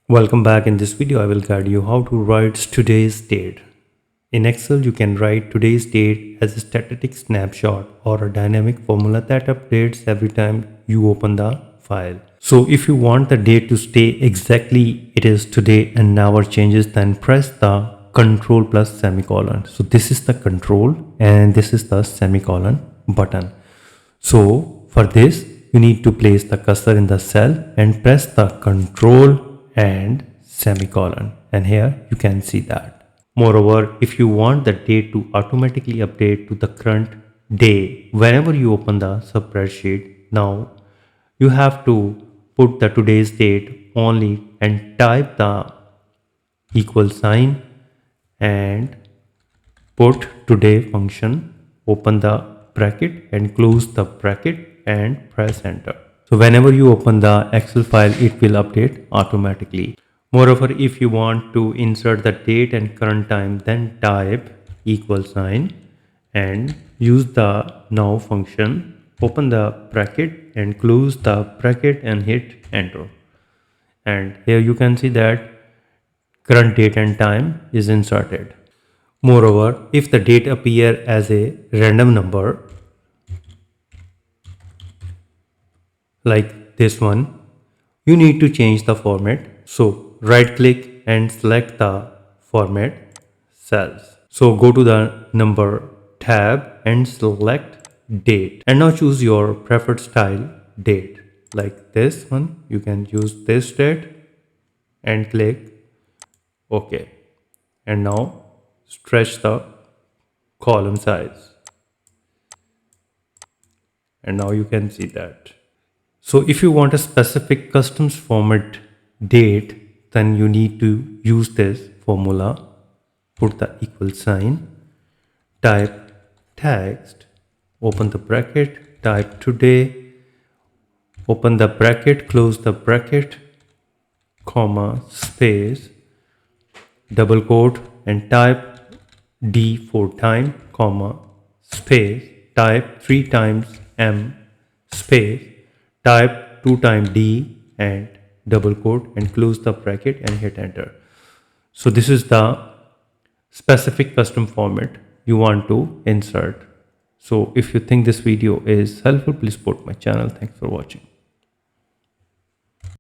Welcome back. In this video, I will guide you how to write today's date. In Excel, you can write today's date as a static snapshot or a dynamic formula that updates every time you open the file. So if you want the date to stay exactly it is today and never changes, then press the Ctrl plus semicolon. So this is the control and this is the semicolon button. So for this, you need to place the cursor in the cell and press the Ctrl and semicolon, and here you can see that. Moreover, if you want the date to automatically update to the current day whenever you open the spreadsheet, now you have to put the today's date only and type the equal sign and put today function, open the bracket and close the bracket and press enter. So whenever you open the Excel file, it will update automatically. Moreover, if you want to insert the date and current time, then type equal sign and use the now function, open the bracket and close the bracket and hit enter. And here you can see that current date and time is inserted. Moreover, if the date appear as a random number like this one, you need to change the format. So right click and select the format cells. So go to the number tab and select date. And now choose your preferred style date. Like this one, you can use this date and click OK. And now stretch the column size. And now you can see that. So if you want a specific custom format date, then you need to use this formula, put the equal sign, type text, open the bracket, type today, open the bracket, close the bracket, comma, space, double quote and type D 4 times, comma, space, type 3 times M, space, type 2 times D and double quote and close the bracket and hit enter. So this is the specific custom format you want to insert. So if you think this video is helpful, please support my channel. Thanks for watching.